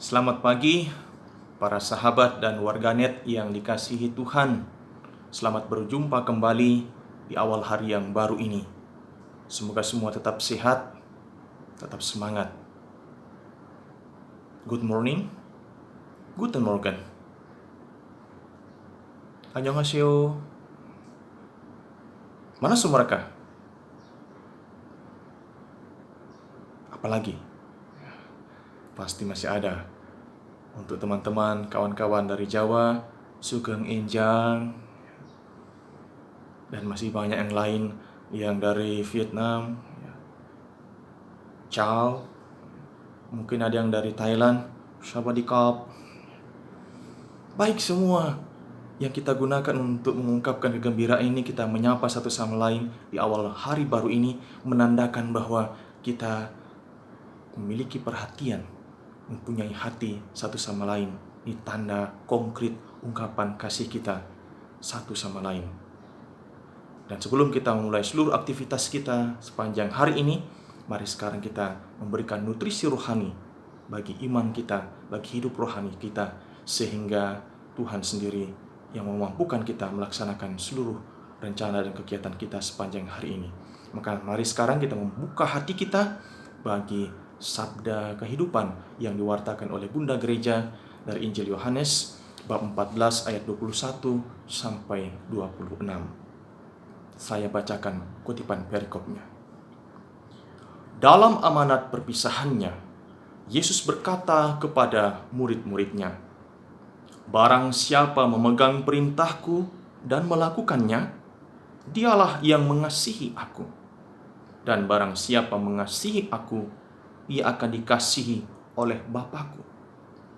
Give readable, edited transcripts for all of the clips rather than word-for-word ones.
Selamat pagi, para sahabat dan warganet yang dikasihi Tuhan. Selamat berjumpa kembali di awal hari yang baru ini. Semoga semua tetap sehat, tetap semangat. Good morning, guten Morgen. Annyeonghaseyo. Mana mereka? Apalagi? Pasti masih ada. Untuk teman-teman, kawan-kawan dari Jawa, Sugeng Enjang, dan masih banyak yang lain yang dari Vietnam, Chao, mungkin ada yang dari Thailand, Sawadikap. Baik semua yang kita gunakan untuk mengungkapkan kegembiraan ini, kita menyapa satu sama lain di awal hari baru ini, menandakan bahwa kita memiliki perhatian, mempunyai hati satu sama lain. Ini tanda konkret ungkapan kasih kita satu sama lain. Dan sebelum kita memulai seluruh aktivitas kita sepanjang hari ini, mari sekarang kita memberikan nutrisi rohani bagi iman kita, bagi hidup rohani kita, sehingga Tuhan sendiri yang memampukan kita melaksanakan seluruh rencana dan kegiatan kita sepanjang hari ini. Maka mari sekarang kita membuka hati kita bagi sabda kehidupan yang diwartakan oleh Bunda Gereja dari Injil Yohanes bab 14 ayat 21 sampai 26. Saya bacakan kutipan perikopnya. Dalam amanat perpisahannya, Yesus berkata kepada murid-muridnya, "Barang siapa memegang perintahku dan melakukannya, dialah yang mengasihi aku. Dan barang siapa mengasihi aku, ia akan dikasihi oleh Bapa-Ku.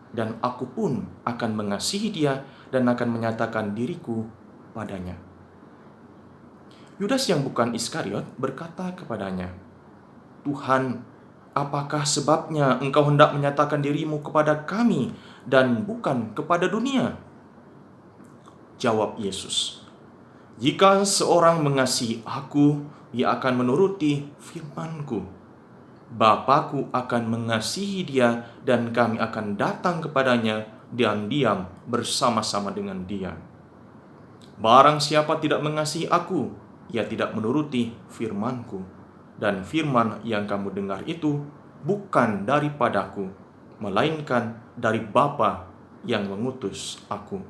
Dan aku pun akan mengasihi dia dan akan menyatakan diriku padanya." Yudas yang bukan Iskariot berkata kepadanya, "Tuhan, apakah sebabnya engkau hendak menyatakan dirimu kepada kami dan bukan kepada dunia?" Jawab Yesus, "Jika seorang mengasihi aku, ia akan menuruti firman-Ku. Bapa-Ku akan mengasihi dia dan kami akan datang kepadanya dan diam bersama-sama dengan dia. Barang siapa tidak mengasihi aku, ia tidak menuruti firman-Ku. Dan firman yang kamu dengar itu bukan daripadaku, melainkan dari Bapa yang mengutus aku.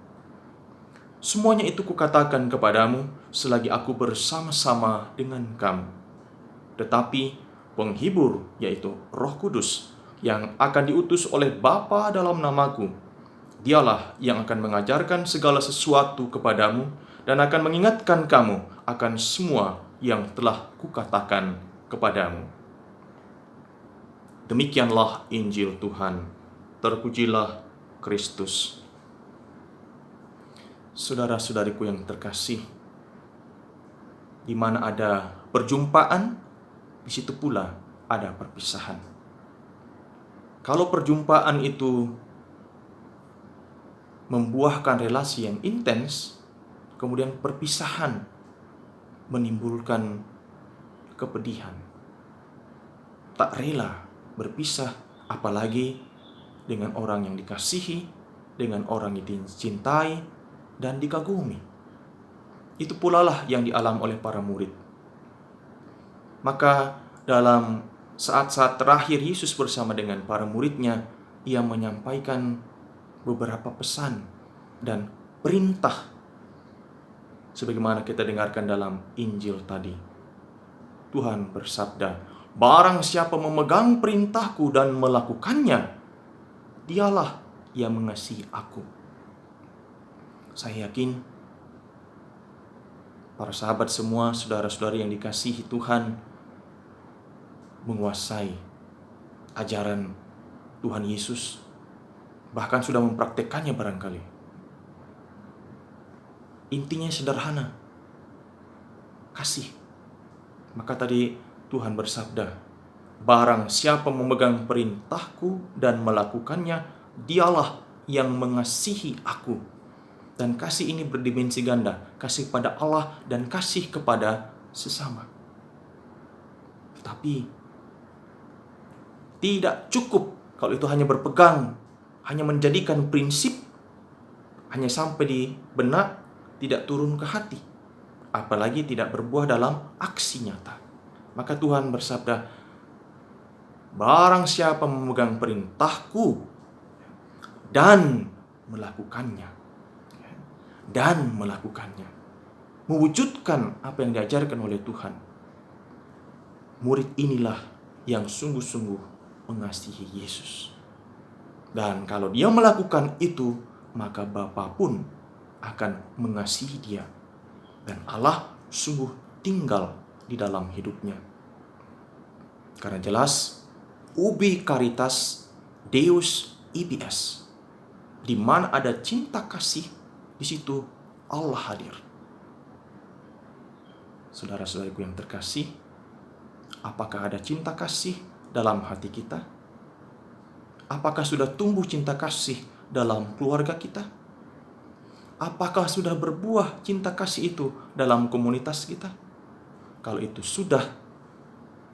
Semuanya itu kukatakan kepadamu selagi aku bersama-sama dengan kamu. Tetapi penghibur, yaitu Roh Kudus, yang akan diutus oleh Bapa dalam namaku, dialah yang akan mengajarkan segala sesuatu kepadamu dan akan mengingatkan kamu akan semua yang telah kukatakan kepadamu." Demikianlah Injil Tuhan. Terpujilah Kristus. Saudara-saudariku yang terkasih, di mana ada perjumpaan, di situ pula ada perpisahan. Kalau perjumpaan itu membuahkan relasi yang intens, kemudian perpisahan menimbulkan kepedihan. Tak rela berpisah, apalagi dengan orang yang dikasihi, dengan orang yang dicintai dan dikagumi. Itu pula lah yang dialami oleh para murid. Maka dalam saat-saat terakhir Yesus bersama dengan para muridnya, ia menyampaikan beberapa pesan dan perintah sebagaimana kita dengarkan dalam Injil tadi. Tuhan bersabda, "Barang siapa memegang perintahku dan melakukannya, dialah yang mengasihi aku." Saya yakin para sahabat semua, saudara-saudari yang dikasihi Tuhan, menguasai ajaran Tuhan Yesus, bahkan sudah mempraktekannya barangkali. Intinya sederhana, kasih. Maka tadi Tuhan bersabda, "Barang siapa memegang perintahku dan melakukannya, dialah yang mengasihi aku." Dan kasih ini berdimensi ganda, kasih kepada Allah dan kasih kepada sesama. Tetapi tidak cukup kalau itu hanya berpegang hanya menjadikan prinsip hanya sampai di benak, tidak turun ke hati, apalagi tidak berbuah dalam aksi nyata. Maka Tuhan bersabda, barang siapa memegang perintahku dan melakukannya, mewujudkan apa yang diajarkan oleh Tuhan, murid inilah yang sungguh-sungguh mengasihi Yesus. Dan kalau dia melakukan itu, maka Bapa pun akan mengasihi dia. Dan Allah sungguh tinggal di dalam hidupnya. Karena jelas, ubi caritas Deus ibi es. Di mana ada cinta kasih, di situ Allah hadir. Saudara-saudariku yang terkasih, apakah ada cinta kasih dalam hati kita? Apakah sudah tumbuh cinta kasih dalam keluarga kita? Apakah sudah berbuah cinta kasih itu dalam komunitas kita? Kalau itu sudah,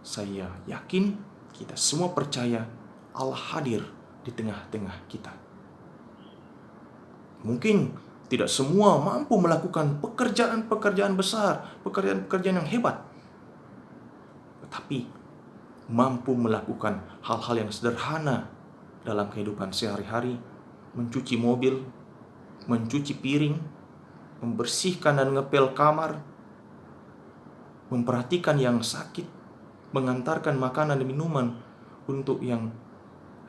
saya yakin, kita semua percaya Allah hadir di tengah-tengah kita. Mungkin tidak semua mampu melakukan pekerjaan-pekerjaan besar, pekerjaan-pekerjaan yang hebat, tetapi mampu melakukan hal-hal yang sederhana dalam kehidupan sehari-hari, mencuci mobil, mencuci piring, membersihkan dan ngepel kamar, memperhatikan yang sakit, mengantarkan makanan dan minuman untuk yang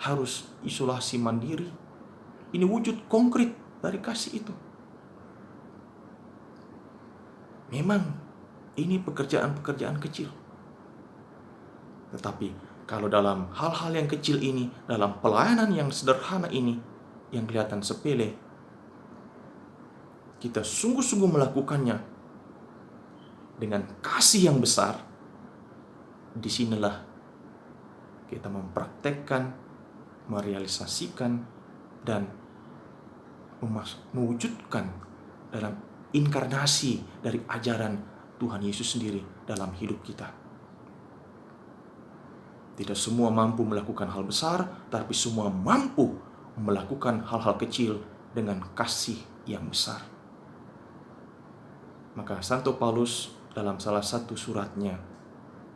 harus isolasi mandiri. Ini wujud konkret dari kasih itu. Memang ini pekerjaan-pekerjaan kecil, tetapi kalau dalam hal-hal yang kecil ini, dalam pelayanan yang sederhana ini, yang kelihatan sepele, kita sungguh-sungguh melakukannya dengan kasih yang besar, disinilah kita mempraktekkan, merealisasikan, dan mewujudkan dalam inkarnasi dari ajaran Tuhan Yesus sendiri dalam hidup kita. Tidak semua mampu melakukan hal besar, tapi semua mampu melakukan hal-hal kecil dengan kasih yang besar. Maka Santo Paulus dalam salah satu suratnya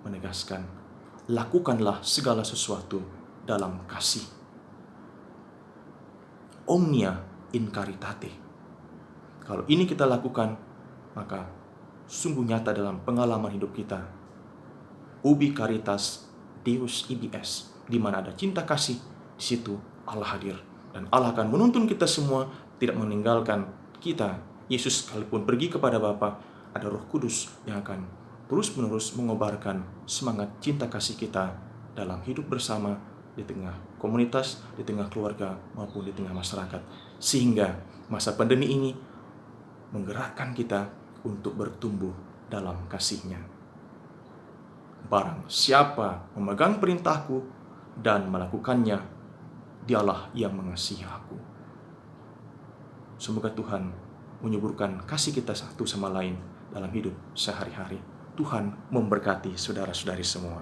menegaskan, lakukanlah segala sesuatu dalam kasih. Omnia in caritate. Kalau ini kita lakukan, maka sungguh nyata dalam pengalaman hidup kita. Ubi caritas Deus ibi es, di mana ada cinta kasih, di situ Allah hadir. Dan Allah akan menuntun kita semua, tidak meninggalkan kita. Yesus sekalipun pergi kepada Bapa, ada Roh Kudus yang akan terus-menerus mengobarkan semangat cinta kasih kita dalam hidup bersama, di tengah komunitas, di tengah keluarga, maupun di tengah masyarakat. Sehingga masa pandemi ini menggerakkan kita untuk bertumbuh dalam kasih-Nya. Barang siapa memegang perintahku dan melakukannya, dialah yang mengasihi aku. Semoga Tuhan menyuburkan kasih kita satu sama lain dalam hidup sehari-hari. Tuhan memberkati saudara-saudari semua.